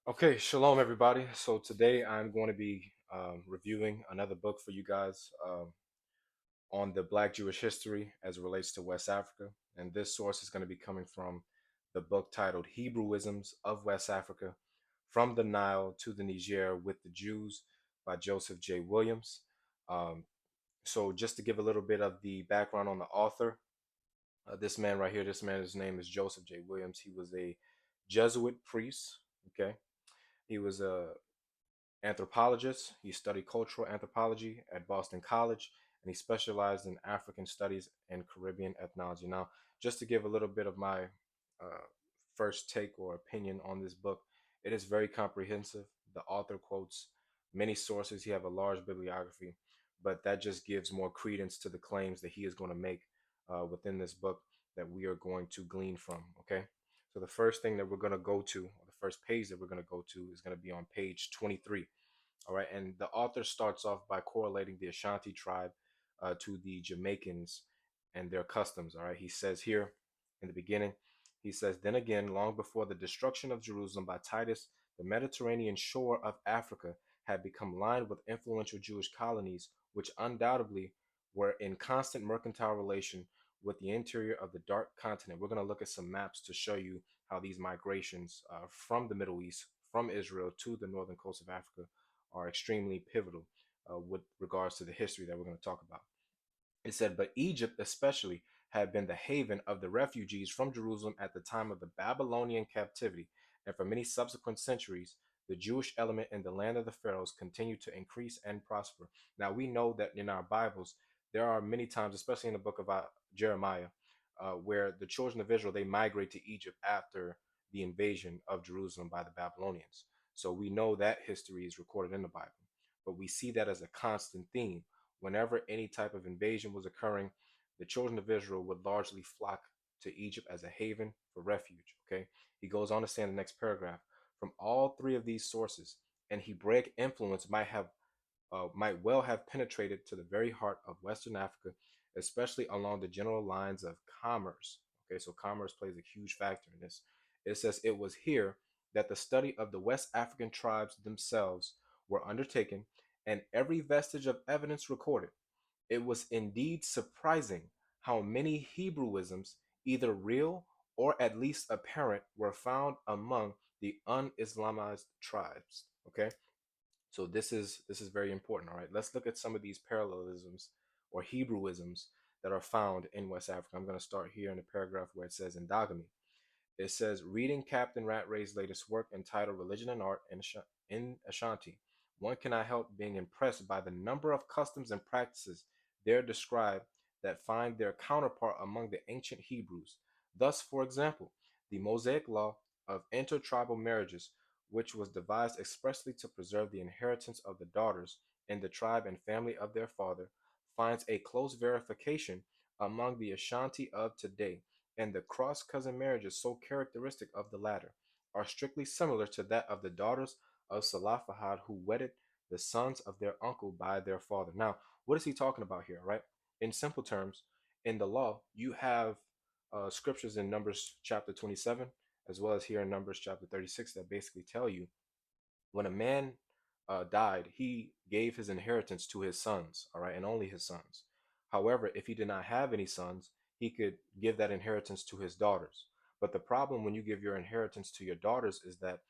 Okay, shalom everybody. So today I'm going to be reviewing another book for you guys on the Black Jewish history as it relates to West Africa. And this source is going to be coming from the book titled Hebrewisms of West Africa, From the Nile to the Niger with the Jews by Joseph J. Williams. Um, so just to give a little bit of the background on the author, this man right here, this man, his name is Joseph J. Williams. He was a Jesuit priest. Okay. He was a anthropologist. He studied cultural anthropology at Boston College, and he specialized in African studies and Caribbean ethnology. Now, just to give a little bit of my uh, first take or opinion on this book, it is very comprehensive. The author quotes many sources. He have a large bibliography, but that just gives more credence to the claims that he is going to make within this book that we are going to glean from. Okay. So the first thing that we're going to go to, or the first page that we're going to go to, is going to be on page 23. All right, and the author starts off by correlating the Ashanti tribe to the Jamaicans and their customs. All right, he says here in the beginning, he says, then again, long before the destruction of Jerusalem by Titus, the Mediterranean shore of Africa had become lined with influential Jewish colonies, which undoubtedly were in constant mercantile relation with the interior of the Dark Continent. We're going to look at some maps to show you how these migrations from the Middle East, from Israel to the northern coast of Africa, are extremely pivotal with regards to the history that we're going to talk about. It said, but Egypt especially had been the haven of the refugees from Jerusalem at the time of the Babylonian captivity, and for many subsequent centuries, the Jewish element in the land of the pharaohs continued to increase and prosper. Now we know that in our Bibles, there are many times, especially in the book of Jeremiah, where the children of Israel they migrate to Egypt after the invasion of Jerusalem by the Babylonians. So we know that history is recorded in the Bible, but we see that as a constant theme. Whenever any type of invasion was occurring, the children of Israel would largely flock to Egypt as a haven for refuge. Okay. He goes on to say in the next paragraph, from all three of these sources, an Hebraic influence might well have penetrated to the very heart of Western Africa, especially along the general lines of commerce. Okay, so commerce plays a huge factor in this. It says it was here that the study of the West African tribes themselves were undertaken, and every vestige of evidence recorded. It was indeed surprising how many Hebrewisms, either real or at least apparent, were found among the un-Islamized tribes. Okay, so this is very important. All right, let's look at some of these parallelisms or Hebrewisms that are found in West Africa. I'm going to start here in the paragraph where it says endogamy. It says, reading Captain Rattay's latest work entitled Religion and Art in Ashanti, one cannot help being impressed by the number of customs and practices there described that find their counterpart among the ancient Hebrews. Thus, for example, the Mosaic law of intertribal marriages, which was devised expressly to preserve the inheritance of the daughters in the tribe and family of their father, finds a close verification among the Ashanti of today, and the cross cousin marriages so characteristic of the latter are strictly similar to that of the daughters of Salafahad who wedded the sons of their uncle by their father. Now, what is he talking about here, right? In simple terms, in the law, you have scriptures in Numbers chapter 27, as well as here in Numbers chapter 36, that basically tell you when a man died, he gave his inheritance to his sons, all right, and only his sons. However, if he did not have any sons, he could give that inheritance to his daughters. But the problem when you give your inheritance to your daughters is that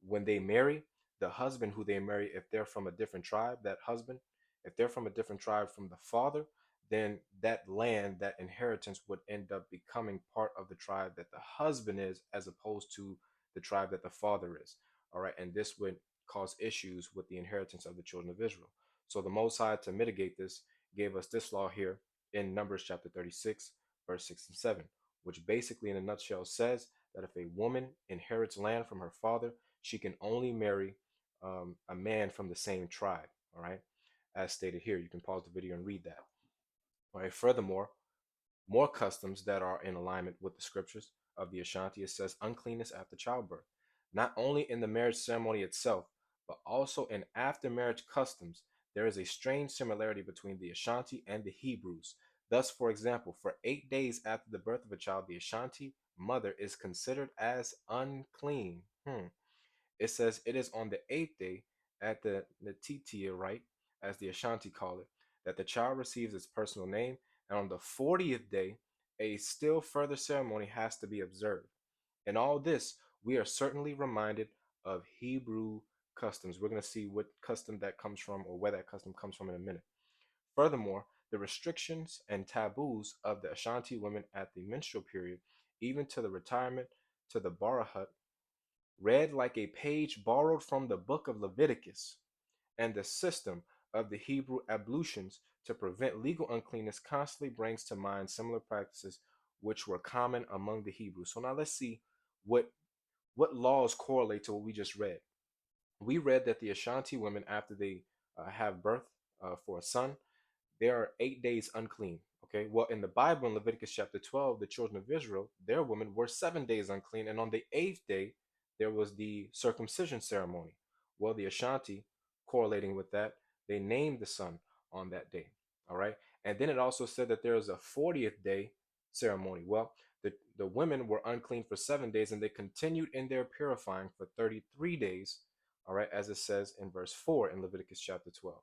when they marry, the husband who they marry, if they're from a different tribe, that husband, if they're from a different tribe from the father, then that land, that inheritance would end up becoming part of the tribe that the husband is, as opposed to the tribe that the father is. All right. And this would cause issues with the inheritance of the children of Israel. So the Most High, to mitigate this, gave us this law here in Numbers chapter 36, verse 6 and 7, which basically, in a nutshell, says that if a woman inherits land from her father, she can only marry a man from the same tribe. All right. As stated here, you can pause the video and read that. All right. Furthermore, more customs that are in alignment with the scriptures of the Ashanti. It says uncleanness after childbirth, not only in the marriage ceremony itself, but also in after marriage customs. There is a strange similarity between the Ashanti and the Hebrews. Thus, for example, for 8 days after the birth of a child, the Ashanti mother is considered as unclean. It says it is on the 8th day at the Natitia rite, as the Ashanti call it, that the child receives its personal name, and on the 40th day, a still further ceremony has to be observed. In all this, we are certainly reminded of Hebrew customs. We're going to see what custom that comes from or where that custom comes from in a minute. Furthermore, the restrictions and taboos of the Ashanti women at the menstrual period, even to the retirement to the Bara hut, read like a page borrowed from the book of Leviticus, and the system of the Hebrew ablutions to prevent legal uncleanness constantly brings to mind similar practices which were common among the Hebrews. So now let's see what what laws correlate to what we just read. We read that the Ashanti women, after they have birth for a son, they are 8 days unclean. Okay. Well, in the Bible, in Leviticus chapter 12, the children of Israel, their women were 7 days unclean. And on the eighth day, there was the circumcision ceremony. Well, the Ashanti, correlating with that, they named the son on that day. All right. And then it also said that there was a 40th day ceremony. Well, the women were unclean for 7 days and they continued in their purifying for 33 days. All right. As it says in verse 4 in Leviticus chapter 12.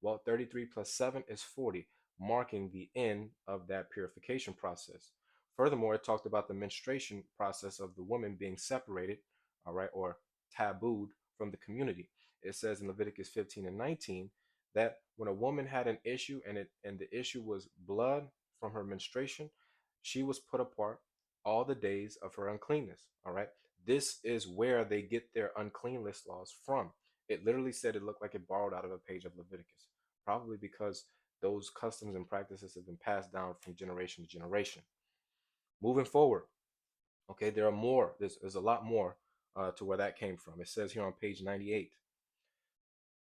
Well, 33 plus 7 is 40, marking the end of that purification process. Furthermore, it talked about the menstruation process of the woman being separated, all right, or tabooed from the community. It says in Leviticus 15 and 19 that when a woman had an issue and the issue was blood from her menstruation, she was put apart all the days of her uncleanness. All right. This is where they get their uncleanness laws from. It literally said it looked like it borrowed out of a page of Leviticus, probably because those customs and practices have been passed down from generation to generation. Moving forward, okay, there are more. There's a lot more to where that came from. It says here on page 98.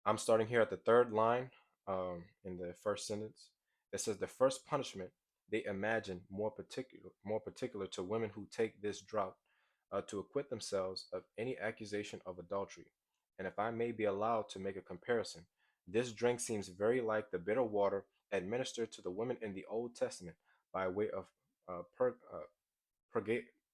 I'm starting here at the third line in the first sentence. It says the first punishment they imagine more particular to women who take this drought to acquit themselves of any accusation of adultery. And if I may be allowed to make a comparison, this drink seems very like the bitter water administered to the women in the Old Testament by way of uh, pur- uh,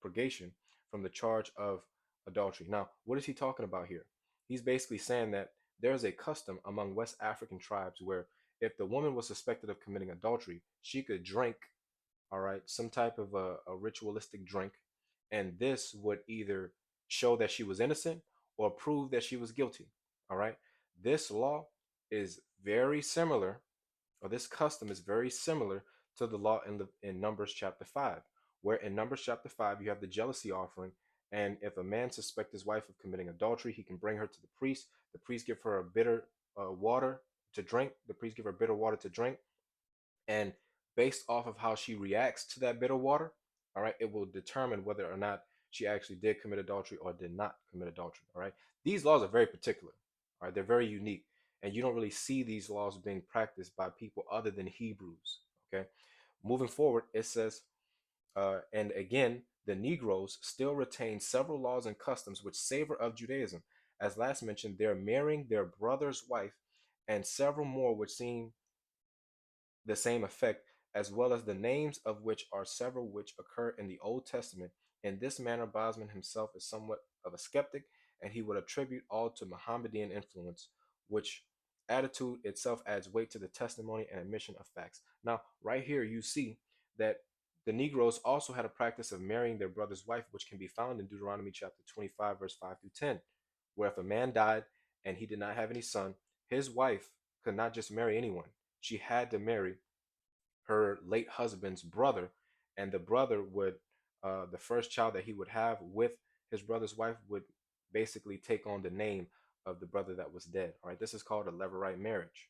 purgation from the charge of adultery. Now, what is he talking about here? He's basically saying that there's a custom among West African tribes where if the woman was suspected of committing adultery, she could drink, all right, some type of a ritualistic drink, and this would either show that she was innocent or prove that she was guilty. All right, this law is very similar, or this custom is very similar to the law in Numbers chapter 5, where in Numbers chapter 5 you have the jealousy offering, and if a man suspects his wife of committing adultery, he can bring her to the priest. The priest give her a bitter water to drink. The priest give her bitter water to drink, and based off of how she reacts to that bitter water, all right, it will determine whether or not she actually did commit adultery or did not commit adultery. All right, these laws are very particular. All right, they're very unique, and you don't really see these laws being practiced by people other than Hebrews. Okay, moving forward, it says, and again, the Negroes still retain several laws and customs which savor of Judaism. As last mentioned, they're marrying their brother's wife, and several more which seem the same effect, as well as the names of which are several which occur in the Old Testament. In this manner, Bosman himself is somewhat of a skeptic, and he would attribute all to Mohammedan influence, which attitude itself adds weight to the testimony and admission of facts. Now, right here, you see that the Negroes also had a practice of marrying their brother's wife, which can be found in Deuteronomy chapter 25, verse 5 through 10, where if a man died and he did not have any son, his wife could not just marry anyone. She had to marry her late husband's brother, and the brother would, the first child that he would have with his brother's wife would basically take on the name of the brother that was dead. All right, this is called a levirate marriage.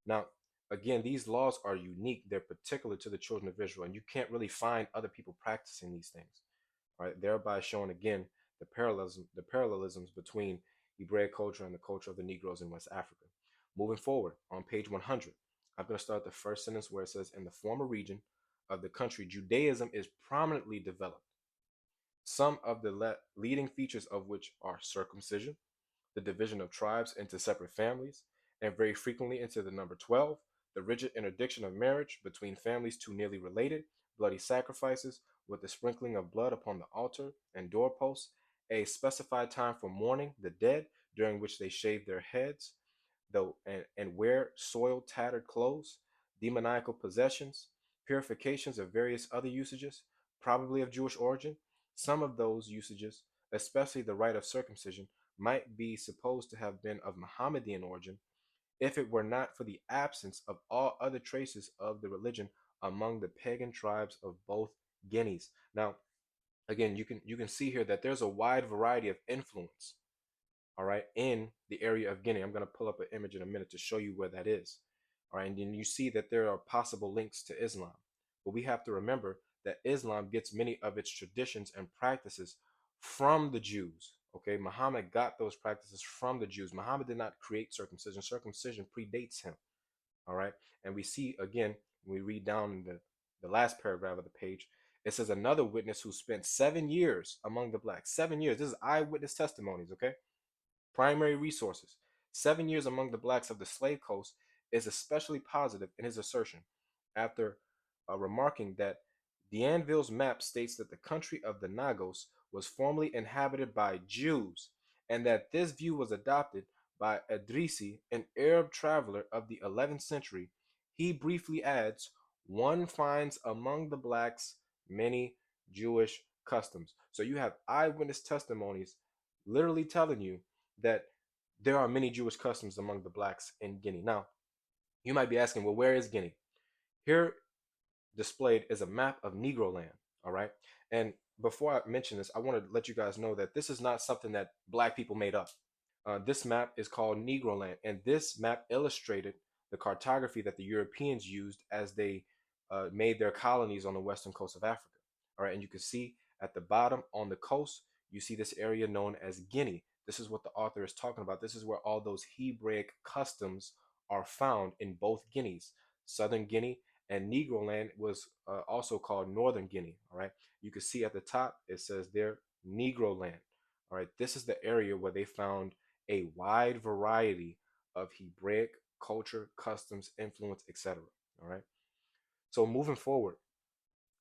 Now, again, these laws are unique; they're particular to the children of Israel, and you can't really find other people practicing these things. All right, thereby showing again the parallelisms between Hebraic culture and the culture of the Negroes in West Africa. Moving forward, on page 100, I'm going to start the first sentence where it says, in the former region of the country, Judaism is prominently developed, some of the leading features of which are circumcision, the division of tribes into separate families, and very frequently into the number 12, the rigid interdiction of marriage between families too nearly related, bloody sacrifices with the sprinkling of blood upon the altar and doorposts, a specified time for mourning the dead, during which they shave their heads, though and wear soiled, tattered clothes, demoniacal possessions, purifications of various other usages, probably of Jewish origin. Some of those usages, especially the rite of circumcision, might be supposed to have been of Mohammedan origin, if it were not for the absence of all other traces of the religion among the pagan tribes of both Guineas. Now, again, you can see here that there's a wide variety of influence, all right, in the area of Guinea. I'm going to pull up an image in a minute to show you where that is. All right, and then you see that there are possible links to Islam. But we have to remember that Islam gets many of its traditions and practices from the Jews. Okay, Muhammad got those practices from the Jews. Muhammad did not create circumcision. Circumcision predates him. All right, and we see again when we read down in the last paragraph of the page, it says another witness who spent 7 years among the blacks. 7 years. This is eyewitness testimonies. Okay, primary resources. 7 years among the blacks of the slave coast is especially positive in his assertion, after remarking that D'Anville's map states that the country of the Nagos was formerly inhabited by Jews, and that this view was adopted by Idrisi, an Arab traveler of the 11th century. He briefly adds, one finds among the blacks many Jewish customs. So you have eyewitness testimonies literally telling you that there are many Jewish customs among the blacks in Guinea. Now, you might be asking, well, where is Guinea? Here displayed is a map of Negro land, all right? And before I mention this, I want to let you guys know that this is not something that black people made up. This map is called Negro land, and this map illustrated the cartography that the Europeans used as they made their colonies on the western coast of Africa. All right, and you can see at the bottom on the coast, you see this area known as Guinea. This is what the author is talking about. This is where all those Hebraic customs are found in both Guineas. Southern Guinea and Negro land was also called Northern Guinea. All right, you can see at the top it says there Negro land. All right, this is the area where they found a wide variety of Hebraic culture, customs, influence, etc. All right. So moving forward,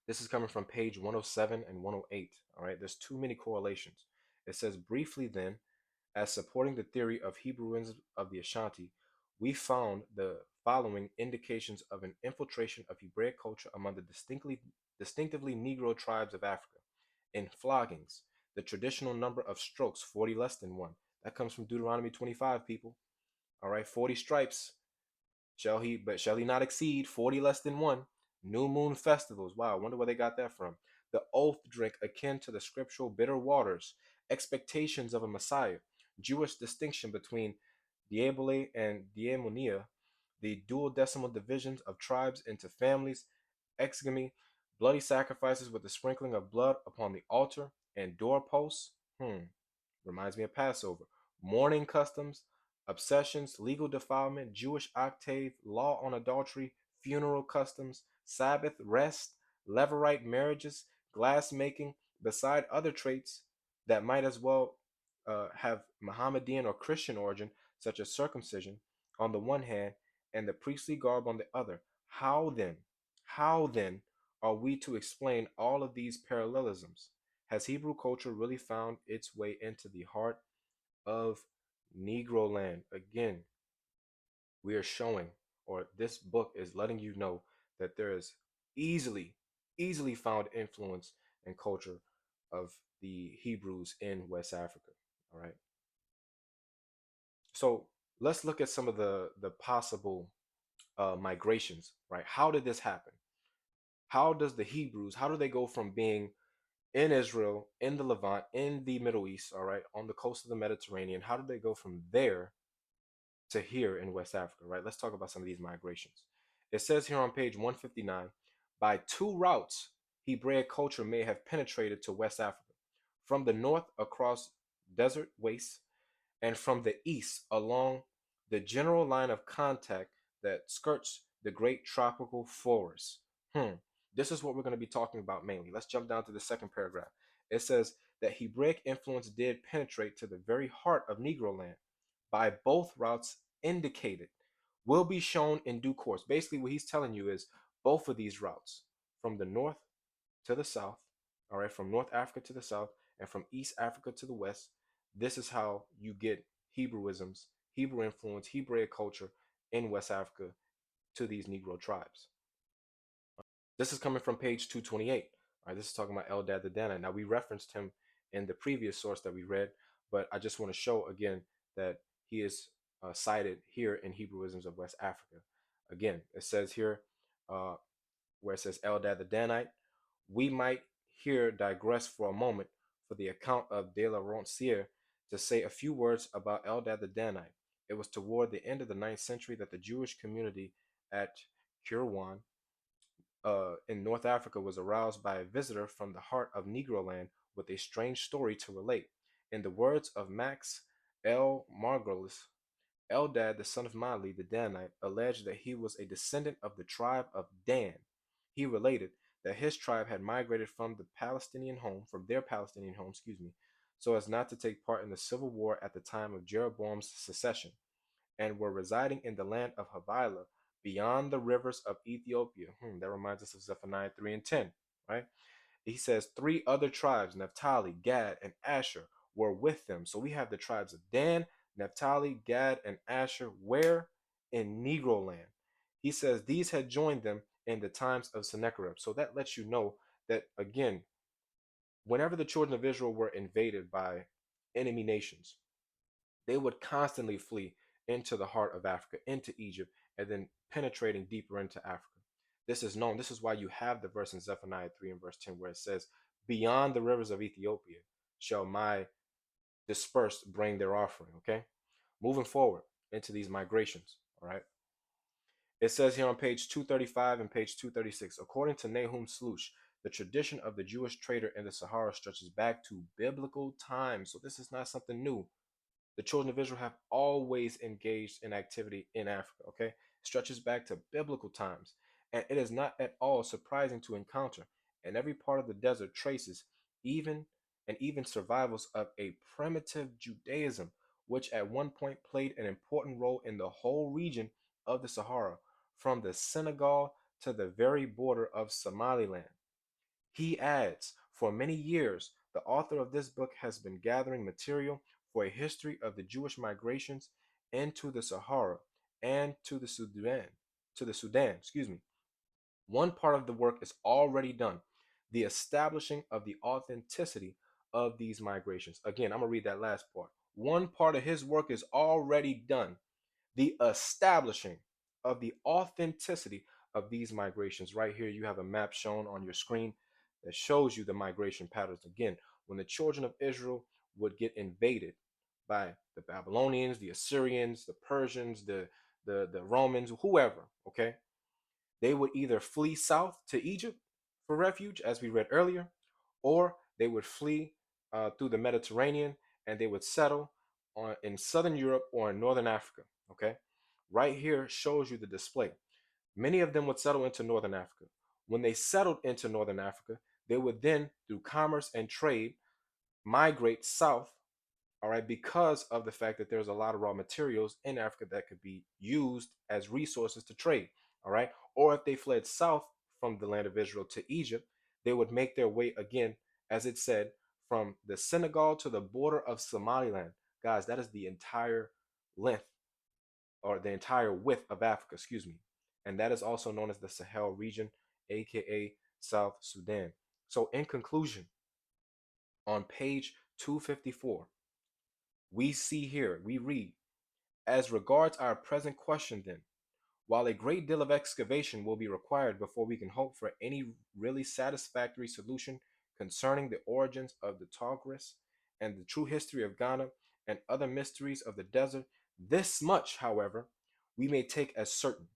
this is coming from page 107 and 108. All right. There's too many correlations. It says briefly then, as supporting the theory of Hebrewisms of the Ashanti, we found the following indications of an infiltration of Hebraic culture among the distinctively Negro tribes of Africa. In floggings, the traditional number of strokes, 40 less than one. That comes from Deuteronomy 25, people. All right, 40 stripes. Shall he not exceed 40 less than one? New moon festivals. Wow, I wonder where they got that from. The oath drink akin to the scriptural bitter waters. Expectations of a Messiah. Jewish distinction between Diabole and Diamonia. The dual decimal divisions of tribes into families. Exogamy. Bloody sacrifices with the sprinkling of blood upon the altar and doorposts. Reminds me of Passover. Mourning customs, obsessions, legal defilement, Jewish octave, law on adultery, funeral customs, Sabbath rest, Levirate marriages, glass making, beside other traits that might as well have Mohammedan or Christian origin, such as circumcision on the one hand and the priestly garb on the other. How then are we to explain all of these parallelisms? Has Hebrew culture really found its way into the heart of Negro land? Again, we are showing, or this book is letting you know that there is easily found influence and culture of the Hebrews in West Africa. All right. So let's look at some of the possible migrations. Right. How did this happen? How does the Hebrews? How do they go from being in Israel, in the Levant, in the Middle East, all right, on the coast of the Mediterranean? How did they go from there to here in West Africa, right? Let's talk about some of these migrations. It says here on page 159, by two routes, Hebraic culture may have penetrated to West Africa, from the north across desert wastes, and from the east along the general line of contact that skirts the great tropical forests. This is what we're going to be talking about mainly. Let's jump down to the second paragraph. It says that Hebraic influence did penetrate to the very heart of Negro land by both routes indicated, will be shown in due course. Basically, what he's telling you is both of these routes, from the north to the south, all right, from North Africa to the south, and from East Africa to the West. This is how you get Hebrewisms, Hebrew influence, Hebraic culture in West Africa to these Negro tribes. This is coming from page 228. All right, this is talking about Eldad the Danite. Now, we referenced him in the previous source that we read, but I just want to show again that he is cited here in Hebrewisms of West Africa. Again, it says here, where it says Eldad the Danite, we might here digress for a moment for the account of De la Roncière to say a few words about Eldad the Danite. It was toward the end of the 9th century that the Jewish community at Kirwan in North Africa was aroused by a visitor from the heart of Negro land with a strange story to relate. In the words of Max L. Margolis, Eldad, the son of Mali, the Danite, alleged that he was a descendant of the tribe of Dan. He related that his tribe had migrated from their Palestinian home, so as not to take part in the civil war at the time of Jeroboam's secession, and were residing in the land of Havilah beyond the rivers of Ethiopia. That reminds us of Zephaniah 3 and 10, right? He says 3 other tribes, Naphtali, Gad, and Asher, were with them. So we have the tribes of Dan, Naphtali, Gad, and Asher, where? In Negro land. He says these had joined them in the times of Sennacherib. So that lets you know that, again, whenever the children of Israel were invaded by enemy nations, they would constantly flee into the heart of Africa, into Egypt, and then penetrating deeper into Africa. This is known. This is why you have the verse in Zephaniah 3 and verse 10 where it says, beyond the rivers of Ethiopia shall my dispersed bring their offering. Okay? Moving forward into these migrations. All right. It says here on page 235 and page 236, according to Nahum Slush, the tradition of the Jewish trader in the Sahara stretches back to biblical times. So this is not something new. The children of Israel have always engaged in activity in Africa, okay? Stretches back to biblical times. And it is not at all surprising to encounter in every part of the desert traces, even survivals of a primitive Judaism, which at one point played an important role in the whole region of the Sahara, from the Senegal to the very border of Somaliland. He adds, for many years, the author of this book has been gathering material for a history of the Jewish migrations into the Sahara and to the Sudan. One part of the work is already done, the establishing of the authenticity of these migrations. Again, I'm going to read that last part. One part of his work is already done, the establishing of the authenticity of these migrations. Right here, you have a map shown on your screen that shows you the migration patterns. Again, when the children of Israel would get invaded by the Babylonians, the Assyrians, the Persians, the Romans, whoever, okay, they would either flee south to Egypt for refuge, as we read earlier, or they would flee through the Mediterranean and they would settle in southern Europe or in northern Africa. Okay, right here shows you the display. Many of them would settle into northern Africa. When they settled into northern Africa, they would then, through commerce and trade, migrate south, all right, because of the fact that there's a lot of raw materials in Africa that could be used as resources to trade, all right? Or if they fled south from the land of Israel to Egypt, they would make their way again, as it said, from the Senegal to the border of Somaliland. Guys, that is the entire length or the entire width of Africa, excuse me. And that is also known as the Sahel region, aka South Sudan. So, in conclusion, on page 254, we read, as regards our present question, then, while a great deal of excavation will be required before we can hope for any really satisfactory solution concerning the origins of the Tigris and the true history of Ghana and other mysteries of the desert, this much, however, we may take as certain.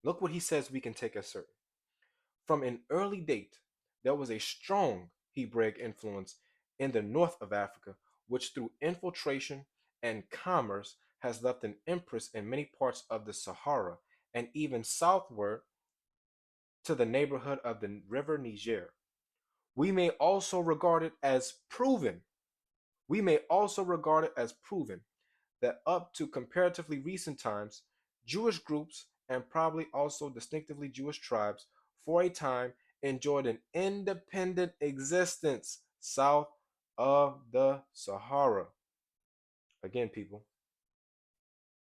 Look what he says we can take as certain. From an early date, there was a strong Hebraic influence in the north of Africa, which through infiltration and commerce has left an impress in many parts of the Sahara and even southward to the neighborhood of the river Niger. We may also regard it as proven. We may also regard it as proven that up to comparatively recent times, Jewish groups and probably also distinctively Jewish tribes for a time enjoyed an independent existence south of the Sahara. Again, people,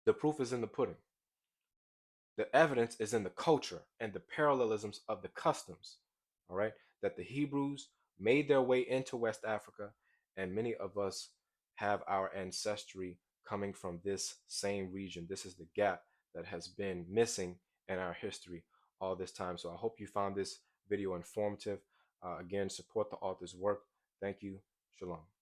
the proof is in the pudding. The evidence is in the culture and the parallelisms of the customs, all right, that the Hebrews made their way into West Africa, and many of us have our ancestry coming from this same region. This is the gap that has been missing in our history all this time. So I hope you found this video informative. Again, support the author's work. Thank you. Shalom.